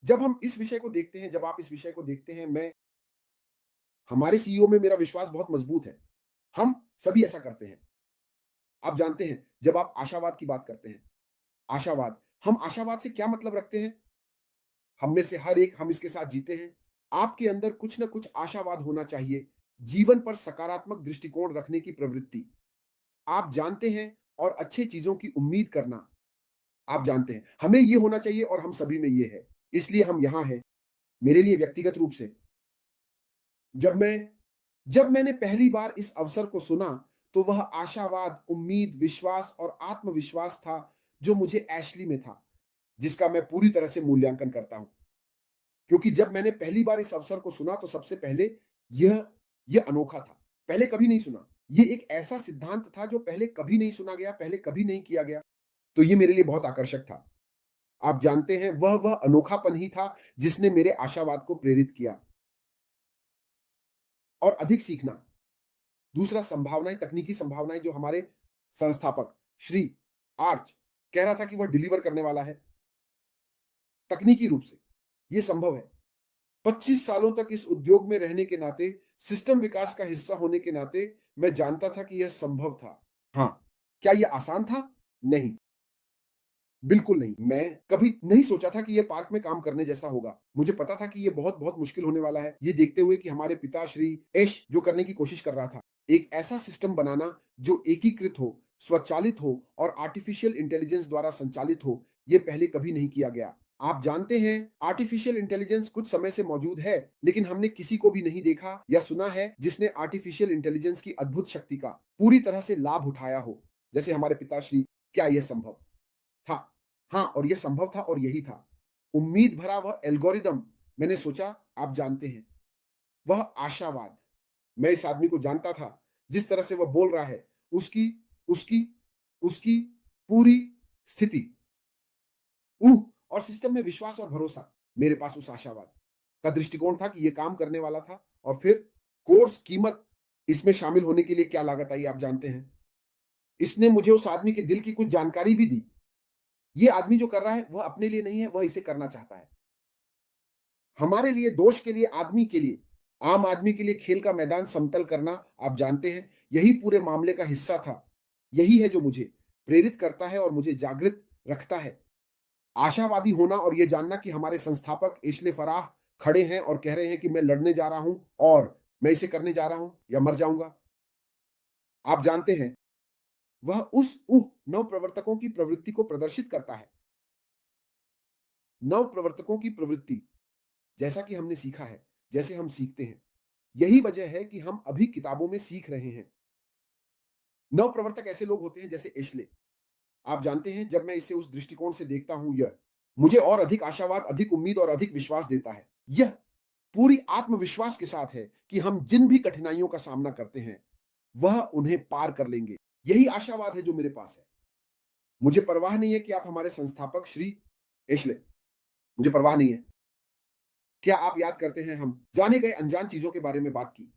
जब हम इस विषय को देखते हैं, जब आप इस विषय को देखते हैं, मैं हमारे सीईओ में मेरा विश्वास बहुत मजबूत है। हम सभी ऐसा करते हैं। आप जानते हैं, जब आप आशावाद की बात करते हैं, आशावाद, हम आशावाद से क्या मतलब रखते हैं? हम में से हर एक हम इसके साथ जीते हैं। आपके अंदर कुछ न कुछ आशावाद होना चाहिए, जीवन पर सकारात्मक दृष्टिकोण रखने की प्रवृत्ति। आप जानते हैं और अच्छी चीज़ों की उम्मीद करना, आप जानते हैं। हमें ये होना चाहिए और हम सभी में ये है। इसलिए हम यहाँ हैं। मेरे लिए व्यक्तिगत रूप से, जब मैं जब मैंने पहली बार इस अवसर को सुना, तो वह आशावाद, उम्मीद, विश्वास और आत्मविश्वास था, जो मुझे एशली में था, जिसका मैं पूरी तरह से मूल्यांकन करता हूँ। क्योंकि जब मैंने पहली बार इस अवसर को सुना, तो सबसे पहले यह यह अनोखा था। पहले कभी नहीं सुना। ये एक ऐसा सिद्धांत था जो पहले कभी नहीं सुना गया, पहले कभी नहीं किया गया। तो ये मेरे लिए बहुत आकर्षक था। आप जानते हैं, वह अनोखापन ही था जिसने मेरे आशावाद को प्रेरित किया और अधिक सीखना। दूसरा, संभावनाएँ, तकनीकी संभावनाएँ, जो हमारे संस्थापक श्री आर्च कह रहा था कि वह डिलीवर करने वाला है, तकनीकी रूप से, ये संभव है। 25 सालों तक इस उद्योग में रहने के नाते, सिस्टम विकास का हिस्सा होने के नाते, मैं जानता था कि यह संभव था। हाँ, क्या यह आसान था? नहीं, बिल्कुल नहीं। मैं कभी नहीं सोचा था कि ये पार्क में काम करने जैसा होगा। मुझे पता था कि ये बहुत-बहुत मुश्किल होने वाला है। ये देखते हुए कि हमारे पिता श्री ऐश जो करने की कोशिश कर रहा था, एक ऐसा सिस्टम बनाना जो एकीकृत हो, स्वचालित हो और आर्टिफिशियल इंटेलिजेंस द्वारा संचालित हो, ये पहले कभी नहीं किया गया। आप जानते हैं, आर्टिफिशियल इंटेलिजेंस कुछ समय से मौजूद है, लेकिन हमने किसी को भी नहीं देखा या सुना है जिसने आर्टिफिशियल इंटेलिजेंस की अद्भुत शक्ति का पूरी तरह से लाभ उठाया हो, जैसे हमारे पिताश्री। क्या यह संभव था? हाँ, और ये संभव था और यही था। उम्मीद भरा वह एल्गोरिदम, मैंने सोचा, आप जानते हैं, वह आशावाद। मैं इस आदमी को जानता था, जिस तरह से वह बोल रहा है, उसकी उसकी उसकी पूरी स्थिति, और सिस्टम में विश्वास और भरोसा। मेरे पास उस आशावाद का दृष्टिकोण था कि ये काम करने वाला था। और फिर कोर्स, कीमत, इसमें शामिल होने के लिए क्या लागत आई, आप जानते हैं। इसने मुझे उस आदमी के दिल की कुछ जानकारी भी दी। ये आदमी जो कर रहा है, वह अपने लिए नहीं है, वह इसे करना चाहता है। हमारे लिए, दोष के लिए, आदमी के लिए, आम आदमी के लिए खेल का मैदान समतल करना, आप जानते हैं, यही पूरे मामले का हिस्सा था। यही है जो मुझे प्रेरित करता है और मुझे जागृत रखता है। आशावादी होना और ये जानना कि हमारे संस्थापक एशले फराह खड़े हैं और कह रहे हैं कि मैं लड़ने जा रहा हूं और मैं इसे करने जा रहा हूं या मर जाऊंगा। आप जानते हैं, वह उस नव प्रवर्तकों की प्रवृत्ति को प्रदर्शित करता है। नव प्रवर्तकों की प्रवृत्ति, जैसा कि हमने सीखा है, जैसे हम सीखते हैं, यही वजह है कि हम अभी किताबों में सीख रहे हैं। नव प्रवर्तक ऐसे लोग होते हैं जैसे एशले। आप जानते हैं, जब मैं इसे उस दृष्टिकोण से देखता हूं, यह मुझे और अधिक आशावाद, अधिक उम्मीद और अधिक विश्वास देता है। यह पूरी आत्मविश्वास के साथ है कि हम जिन भी कठिनाइयों का सामना करते हैं, वह उन्हें पार कर लेंगे। यही आशावाद है जो मेरे पास है। मुझे परवाह नहीं है कि आप हमारे संस्थापक श्री एशले, मुझे परवाह नहीं है। क्या आप याद करते हैं, हम जाने गए अनजान चीजों के बारे में बात की,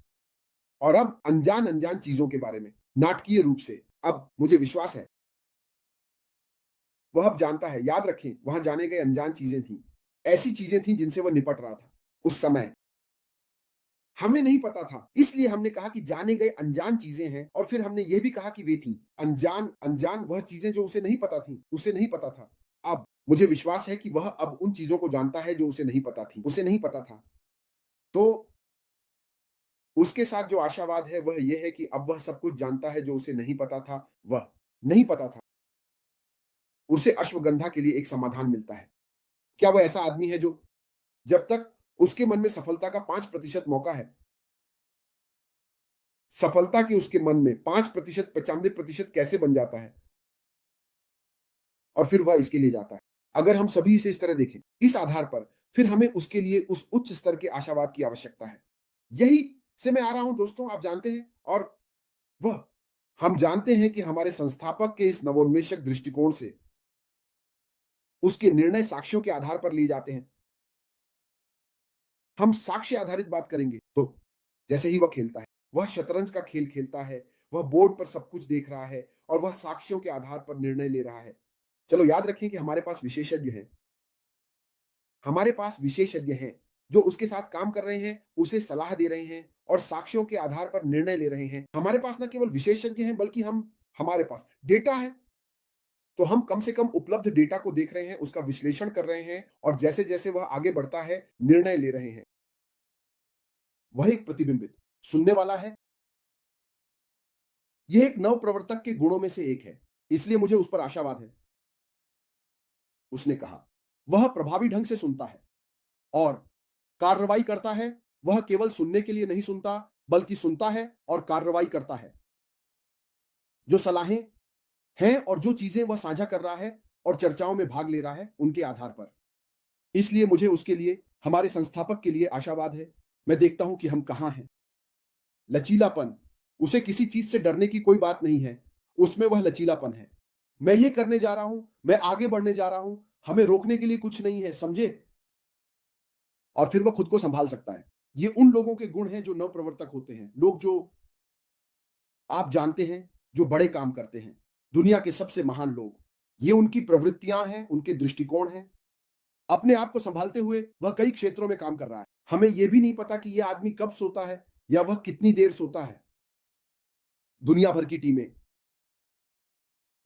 और अब अनजान चीजों के बारे में, नाटकीय रूप से। अब मुझे विश्वास है, वह अब जानता है। याद रखें, वहां जाने गए अनजान चीजें थी, ऐसी चीजें थी जिनसे वह निपट रहा था उस समय। हमें नहीं पता था, इसलिए हमने कहा कि जाने गए अनजान चीजें हैं, और फिर हमने यह भी कहा कि वे थी अनजान। अनजान वह चीजें जो उसे नहीं पता थी, उसे नहीं पता था। अब मुझे विश्वास है कि वह अब उन चीजों को जानता है जो उसे नहीं पता थी, उसे नहीं पता था। तो उसके साथ जो आशावाद है, वह यह है कि अब वह सब कुछ जानता है जो उसे नहीं पता था। वह नहीं पता था, उसे अश्वगंधा के लिए एक समाधान मिलता है। क्या वह ऐसा आदमी है जो, जब तक उसके मन में सफलता का 5% मौका है, सफलता की उसके मन में 5%, 95% कैसे बन जाता है, और फिर वह इसके लिए जाता है। अगर हम सभी इसे इस तरह देखें, इस आधार पर, फिर हमें उसके लिए उस उच्च स्तर के आशावाद की आवश्यकता है। यही से मैं आ रहा हूं दोस्तों, आप जानते हैं। और वह, हम जानते हैं कि हमारे संस्थापक के इस नवोन्मेषक दृष्टिकोण से उसके निर्णय साक्ष्यों के आधार पर लिए जाते हैं। हम साक्ष्य आधारित बात करेंगे, तो जैसे ही वह खेलता है, वह शतरंज का खेल खेलता है, वह बोर्ड पर सब कुछ देख रहा है और वह साक्ष्यों के आधार पर निर्णय ले रहा है। चलो याद रखें कि हमारे पास विशेषज्ञ हैं। हमारे पास विशेषज्ञ हैं जो उसके साथ काम कर रहे हैं, उसे सलाह दे रहे हैं और साक्ष्यों के आधार पर निर्णय ले रहे हैं। हमारे पास न केवल विशेषज्ञ हैं बल्कि हमारे पास डेटा है। तो हम कम से कम उपलब्ध डेटा को देख रहे हैं, उसका विश्लेषण कर रहे हैं और जैसे-जैसे वह आगे बढ़ता है, निर्णय ले रहे हैं। वह एक प्रतिबिंबित सुनने वाला है। यह एक नवप्रवर्तक के गुणों में से एक है, इसलिए मुझे उस पर आशावाद है। उसने कहा, वह प्रभावी ढंग से सुनता है और कार्रवाई करता है। वह केवल सुनने के लिए नहीं सुनता, बल्कि सुनता है और कार्रवाई करता है। जो सलाहें हैं और जो चीजें वह साझा कर रहा है और चर्चाओं में भाग ले रहा है, उनके आधार पर। इसलिए मुझे उसके लिए, हमारे संस्थापक के लिए आशावाद है। मैं देखता हूं कि हम कहां हैं। लचीलापन, उसे किसी चीज से डरने की कोई बात नहीं है, उसमें वह लचीलापन है। मैं ये करने जा रहा हूं, मैं आगे बढ़ने जा रहा हूं, हमें रोकने के लिए कुछ नहीं है, समझे? और फिर वह खुद को संभाल सकता है। ये उन लोगों के गुण हैं जो नवप्रवर्तक होते हैं, लोग जो आप जानते हैं, जो बड़े काम करते हैं, दुनिया के सबसे महान लोग। ये उनकी प्रवृत्तियां हैं, उनके दृष्टिकोण हैं। अपने आप को संभालते हुए वह कई क्षेत्रों में काम कर रहा है। हमें यह भी नहीं पता कि यह आदमी कब सोता है या वह कितनी देर सोता है। दुनिया भर की टीमें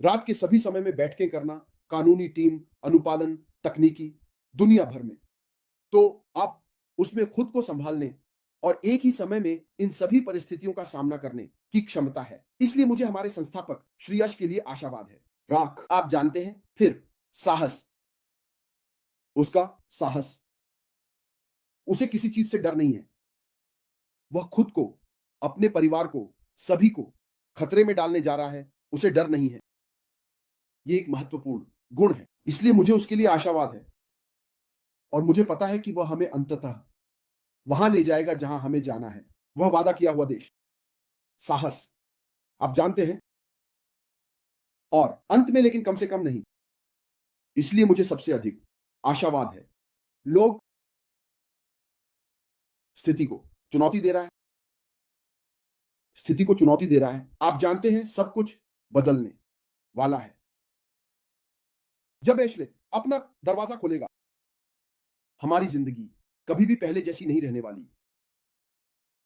रात के सभी समय में बैठकें करना, कानूनी टीम, अनुपालन, तकनीकी, दुनिया भर में। तो आप उसमें खुद को संभालने और एक ही समय में इन सभी परिस्थितियों का सामना करने की क्षमता है। इसलिए मुझे हमारे संस्थापक श्री यश के लिए आशावाद है। राख, आप जानते हैं। फिर साहस, उसका साहस, उसे किसी चीज से डर नहीं है। वह खुद को, अपने परिवार को, सभी को खतरे में डालने जा रहा है, उसे डर नहीं है। यह एक महत्वपूर्ण गुण है, इसलिए मुझे उसके लिए आशावाद है और मुझे पता है कि वह हमें अंततः वहां ले जाएगा जहां हमें जाना है, वह वादा किया हुआ देश। साहस, आप जानते हैं। और अंत में, लेकिन कम से कम नहीं, इसलिए मुझे सबसे अधिक आशावाद है। लोग स्थिति को चुनौती दे रहा है, स्थिति को चुनौती दे रहा है। आप जानते हैं, सब कुछ बदलने वाला है। जब एशले अपना दरवाजा खोलेगा, हमारी जिंदगी कभी भी पहले जैसी नहीं रहने वाली।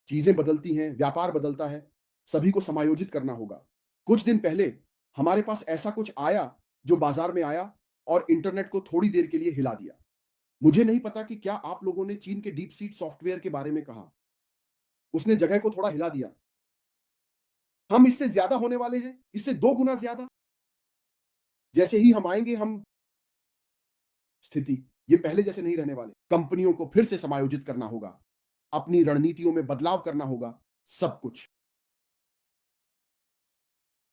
चीजें बदलती हैं, व्यापार बदलता है, सभी को समायोजित करना होगा। कुछ दिन पहले हमारे पास ऐसा कुछ आया जो बाजार में आया और इंटरनेट को थोड़ी देर के लिए हिला दिया। मुझे नहीं पता कि क्या आप लोगों ने चीन के डीप सीट सॉफ्टवेयर के बारे में कहा। उसने जगह को थोड़ा हिला दिया। हम इससे ज्यादा होने वाले हैं, इससे 2 गुना ज्यादा। जैसे ही हम आएंगे, हम स्थिति ये पहले जैसे नहीं रहने वाले। कंपनियों को फिर से समायोजित करना होगा, अपनी रणनीतियों में बदलाव करना होगा, सब कुछ।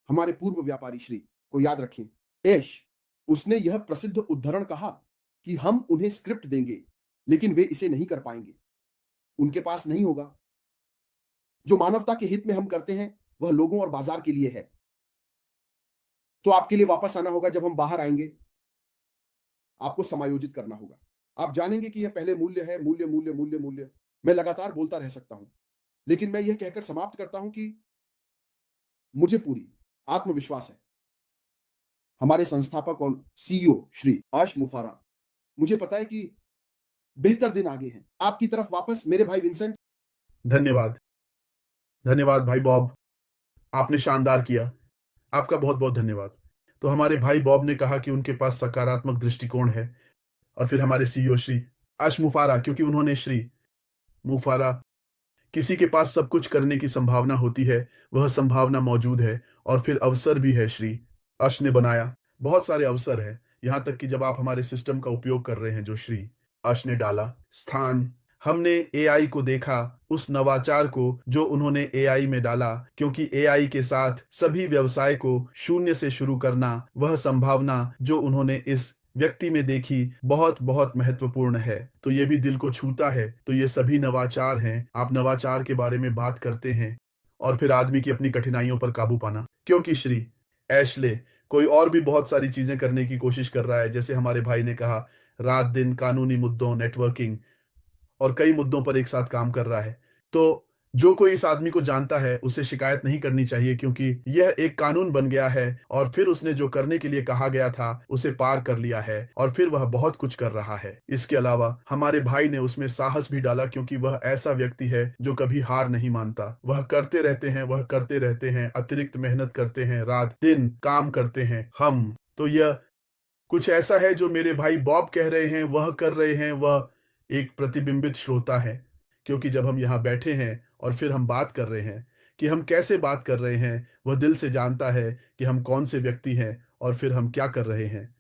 हमारे पूर्व व्यापारी श्री को याद रखें, एश, उसने यह प्रसिद्ध उद्धरण कहा कि हम उन्हें स्क्रिप्ट देंगे, लेकिन वे इसे नहीं कर पाएंगे। उनके पास नहीं होगा। जो मानवता के हित में हम करते हैं, वह लोगों और बाजार के लिए है। तो आपके लिए वापस आना होगा। जब हम बाहर आएंगे, आपको समायोजित करना होगा। आप जानेंगे कि यह पहले मूल्य है, मूल्य, मूल्य, मूल्य, मूल्य। मैं लगातार बोलता रह सकता हूं, लेकिन मैं यह कहकर समाप्त करता हूं कि मुझे पूरी आत्मविश्वास है। हमारे संस्थापक और सीईओ श्री आश मुफारा, मुझे पता है कि बेहतर दिन आगे हैं। आपकी तरफ वापस मेरे भाई विंसेंट। धन्यवाद, धन्यवाद भाई बॉब, आपने शानदार किया। आपका बहुत बहुत धन्यवाद। तो हमारे भाई बॉब ने कहा कि उनके पास सकारात्मक दृष्टिकोण है। और फिर हमारे सीईओ श्री आश मुफारा, क्योंकि उन्होंने श्री मुफारा, किसी के पास सब कुछ करने की संभावना होती है, वह संभावना मौजूद है और फिर अवसर भी है। श्री अश ने बनाया बहुत सारे अवसर है, यहाँ तक कि जब आप हमारे सिस्टम का उपयोग कर रहे हैं जो श्री अश ने डाला स्थान, हमने एआई को देखा, उस नवाचार को जो उन्होंने एआई में डाला, क्योंकि एआई के साथ सभी व्यवसाय को शून्य से शुरू करना, वह संभावना जो उन्होंने इस व्यक्ति में देखी, बहुत बहुत महत्वपूर्ण है। तो ये भी दिल को छूता है। तो ये सभी नवाचार हैं। आप नवाचार के बारे में बात करते हैं और फिर आदमी की अपनी कठिनाइयों पर काबू पाना, क्योंकि श्री एशले कोई और भी बहुत सारी चीजें करने की कोशिश कर रहा है। जैसे हमारे भाई ने कहा, रात दिन कानूनी मुद्दों, नेटवर्किंग और कई मुद्दों पर एक साथ काम कर रहा है। तो जो कोई इस आदमी को जानता है उसे शिकायत नहीं करनी चाहिए, क्योंकि यह एक कानून बन गया है और फिर उसने जो करने के लिए कहा गया था उसे पार कर लिया है और फिर वह बहुत कुछ कर रहा है। इसके अलावा हमारे भाई ने उसमें साहस भी डाला, क्योंकि वह ऐसा व्यक्ति है जो कभी हार नहीं मानता। वह करते रहते हैं, वह करते रहते हैं, अतिरिक्त मेहनत करते हैं, रात दिन काम करते हैं। हम तो यह कुछ ऐसा है जो मेरे भाई बॉब कह रहे हैं, वह कर रहे हैं, वह एक प्रतिबिंबित श्रोता है। क्योंकि जब हम यहाँ बैठे हैं और फिर हम बात कर रहे हैं कि हम कैसे बात कर रहे हैं, वह दिल से जानता है कि हम कौन से व्यक्ति हैं और फिर हम क्या कर रहे हैं।